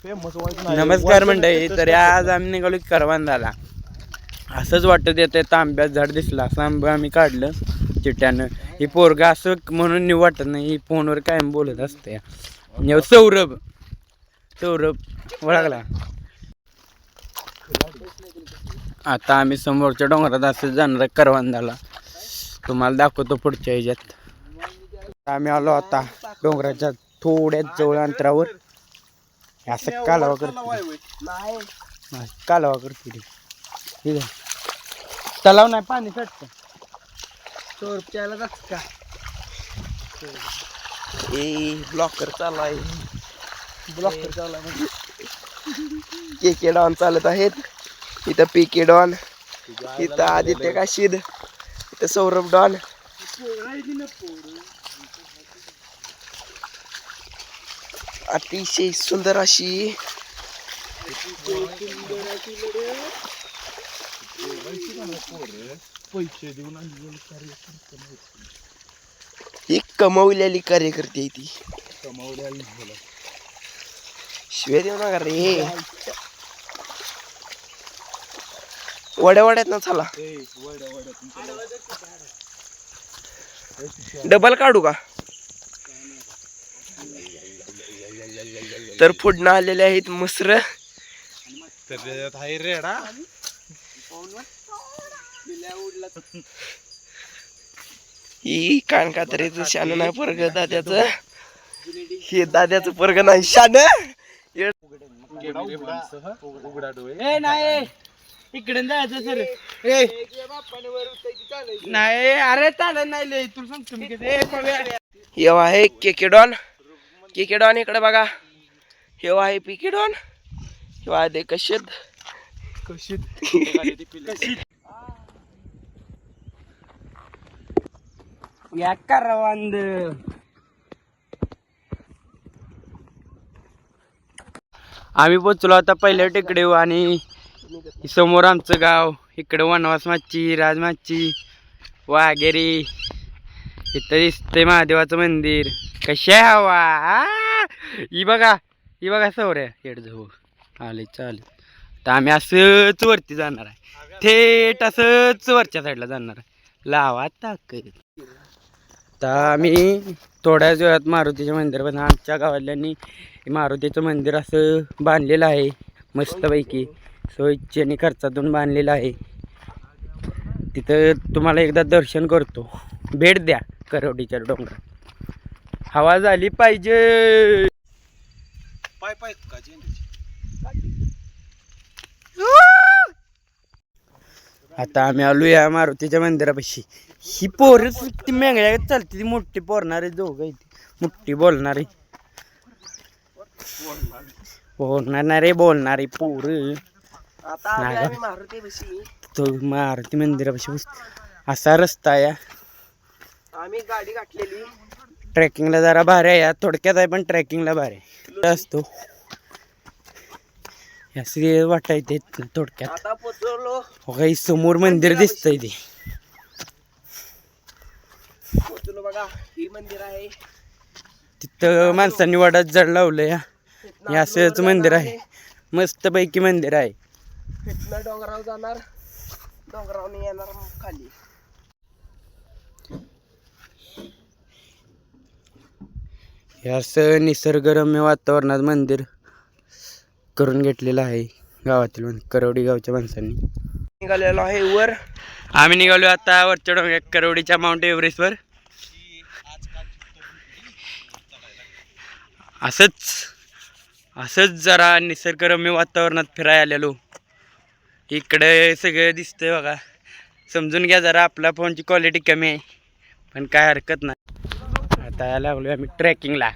नमस्कार मंडळी. तर आज आम्ही निघालो करवंदाला. असंच वाटत येते तांब्यात झाड दिसलं असं आम्ही काढलं चिट्ट्यानं. ही पोरगा असं म्हणून नाही वाटत नाही, ही फोनवर कायम बोलत असते. सौरभ ओळखला. आता आम्ही समोरच्या डोंगरात असं जाणार करवंदाला, तुम्हाला दाखवतो पुढच्या ह्याच्यात. आम्ही आलो आता डोंगराच्या थोड्या जवळ अंतरावर. असं कालवा करते ठीक आहे. तलाव नाही, पाणी चढतं. का ब्लॉकर चाललाय. केके डॉन चालत आहेत. इथं पीके डॉन, इथं आदित्य काशीद, इथं सौरभ डॉन. अतिशय सुंदर अशी ही कमवलेली कार्यकर्ती आहे ती. शिवाय देऊ नका रे. वड्यात ना चला. डबल काढू का? तर पुढनं आलेले आहेत मसर. ही कानकातरीच शान नाही परग दाद्याच. हे दाद्याचं परग नाही शान. इकडे जायचं सर. नाही अरे चालेल नाही तुला सांगतो मी. हे आहे केके डॉन. केके डॉन इकडे बघा. हे आहे पीके डॉन. हे आहे कशीद. या करवंद. आम्ही पोचलो आता पहिल्या टेकडीवर आणि समोर आमचं गाव. इकडे वनवास माची, राजमाची, वाघेरी. इथं दिसतंय महादेवाचं मंदिर. कशा हवा ही बघा सौर्या हेड जाऊ आले चालेल. तर आम्ही असंच वरती जाणार आहे, थेट असंच वरच्या साईडला जाणार आहे. लावा ताकद. तर आम्ही थोड्याच वेळात मारुतीच्या मंदिरापासून आमच्या गावाल्यांनी मारुतीचं मंदिर असं बांधलेलं आहे मस्तपैकी. सोयीने खर्चातून बांधलेलं आहे. तिथं तुम्हाला एकदा दर्शन करतो. भेट द्या करवडीच्या डोंगरात. हवा झाली पाहिजे. आता आम्ही आलो या मारुतीच्या मंदिरापाशी. ही पोर ती मेंगळ्या चालते, ती मोठी पोरणारी दोघं. मोठी बोलणारी पोर. तो मारुती मंदिरापाशी असा रस्ता आहे. आम्ही गाडी घातलेली. ट्रेकिंगला जरा भारी आहे. थोडक्यात आहे पण ट्रेकिंगला भारी असतो असे वाटायचे थोडक्यात. आता पोचलो. काही समोर मंदिर दिसतंय ते. पोचलो बघा. ही मंदिर आहे. तिथं माणसांनी वाड्यात जड लावलंय. हे असंच मंदिर आहे. मस्त पैकी मंदिर आहे. तिथनं डोंगरावर जाणार, डोंगरावरून येणार खाली. हे असं निसर्गरम्य वातावरणात मंदिर करून घेतलेलं आहे गावातील करवडी गावच्या माणसांनी. निघालेलो आहे वर. आम्ही निघालो आता वरच्या डोंगरात करवडीच्या माउंट एव्हरेस्टवर. असंच जरा निसर्गरम्य वातावरणात फिरायला आलेलो. इकडे सगळं दिसतंय बघा. समजून घ्या जरा आपला फोनची क्वालिटी कमी आहे पण काय हरकत नाही. आता यायला लागलो आम्ही ट्रेकिंगला.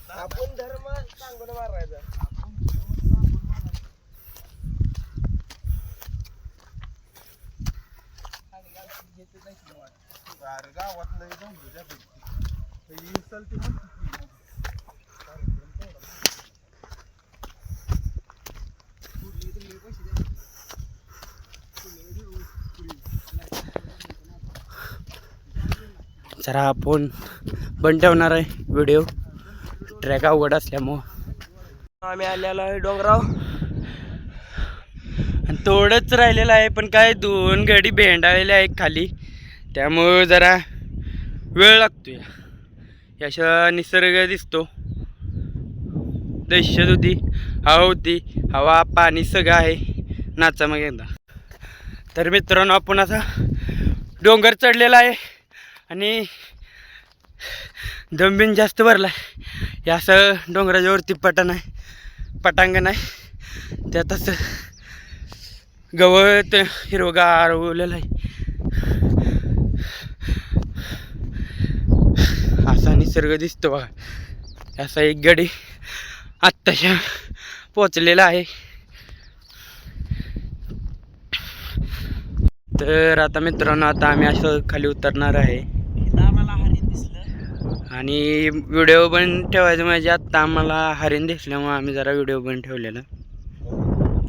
आपण धर्म सांगून मारायचा. जरा आपण बंद ठेवणार आहे व्हिडिओ, ट्रॅक अवघड असल्यामुळं. आम्ही आलेलो आहे डोंगराव. आणि थोडंच राहिलेलं आहे, पण काय 2 गाडी भेंडाळलेल्या आहेत खाली, त्यामुळं जरा वेळ लागतो. याशिवाय निसर्ग दिसतो, दहशत होती, हवा होती, हवा पाणी सगळं आहे. नाचा मग एकदा. तर मित्रांनो, आपण आता डोंगर चढलेला आहे आणि दमबिन जास्त भरला आहे. हे असं डोंगराच्या वरती पटांगण आहे, त्यात असं गवत हिरवगार उगवलेलं आहे. असा निसर्ग दिसतो बघा. असा एक गडी आत्ताशा पोचलेला आहे. तर आता मित्रांनो, आता आम्ही असं खाली उतरणार आहे. आम्हाला हरिण दिसलं आणि व्हिडिओ बंद ठेवायचं म्हणजे आत्ता आम्हाला हरिण दिसल्यामुळे आम्ही जरा व्हिडिओ बंद ठेवलेला.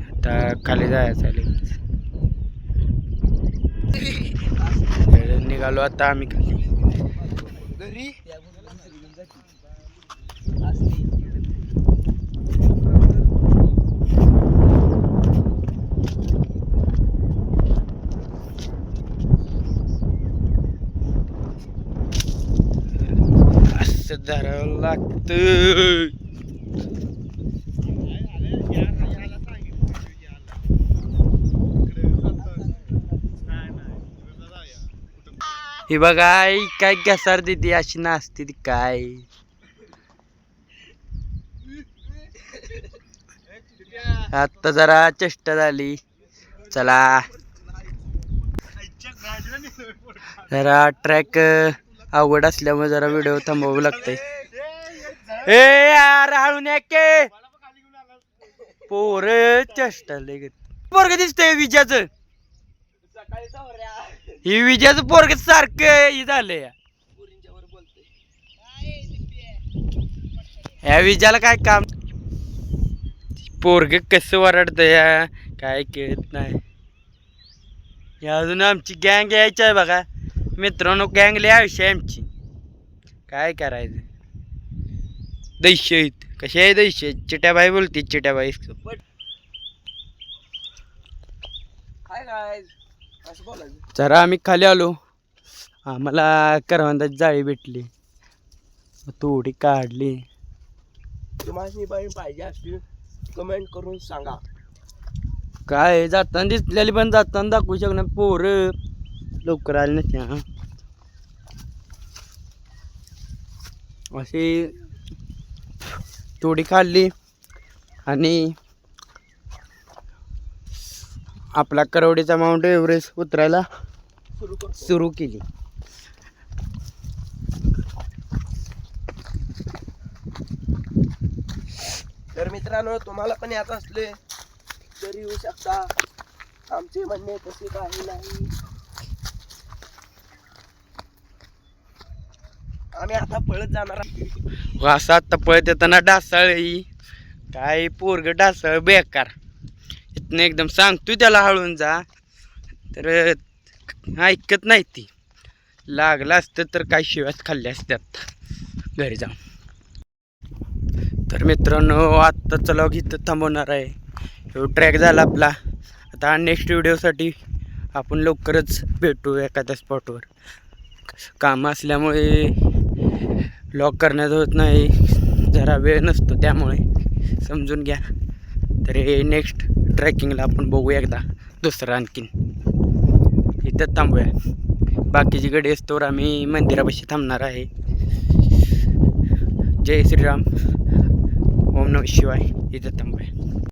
आता खाली जायचं आहे. निघालो आता आम्ही खाली घरी. असं धरावं लागतं. ही बघा काय घसार देते, अशी नाचते ती काय. आता जरा चेष्टा झाली. चला जरा ट्रॅक अवघड असल्यामुळे जरा व्हिडिओ थांबवावं लागतंय. ए यार हळून के पोर चेष्टा लय पोरग दिसतंय विजाचं. ही विजाचं पोरग सारखं ही झालंय. या विजाला काय काम. पोरग कसं वरडतं या काय कळत नाही. अजून आमची गँग यायची आहे बघा मित्रांनो. गँग लय आयुष्य आहे आमची, काय करायचं. दहशत कशी आहे दहशत. चिट्याबाई बोलते चिट्याबाई. असं बोलायचं. जरा आम्ही खाली आलो, आम्हाला करवंदाची जाळी भेटली, थोडी काढली. तुम्हाला बाई पाहिजे असतील कमेंट करून सांगा. काय जाताना दिसलेली पण जाताना दाखवू शकणार. पोरं लवकर आले नसते. अशी थोडी खाल्ली आणि आपला करवडीचा माउंट एव्हरेस्ट उतरायला सुरू केली. तर मित्रांनो, तुम्हाला पण यात असले तरी येऊ शकता. आमचे म्हणणे तसे काही नाही. आम्ही आता पळत जाणार आहे. असं आता पळत येताना डासाळी काय पोरग डासाळ बेकार. इथनं एकदम सांगतोय त्याला हळून जा, तर ऐकत नाही ती. लागलं असतं तर काही शिव्याच खाल्ल्या असत्यात घरी जाऊन. तर मित्रांनो, आत्ता चला इथं थांबवणार आहे. ट्रॅक झाला आपला. आता नेक्स्ट व्हिडिओसाठी आपण लवकरच भेटू एखाद्या स्पॉटवर. काम असल्यामुळे ब्लॉग करण्यात होत नाही, जरा वेळ नसतो, त्यामुळे समजून घ्या. तर हे नेक्स्ट ट्रॅकिंगला आपण बघू एकदा दुसरं आणखीन. इथं थांबूया. बाकीची गडी असतोवर आम्ही मंदिरापाशी थांबणार आहे. जय श्रीराम, ओम नमः शिवाय. इथं थांबूया.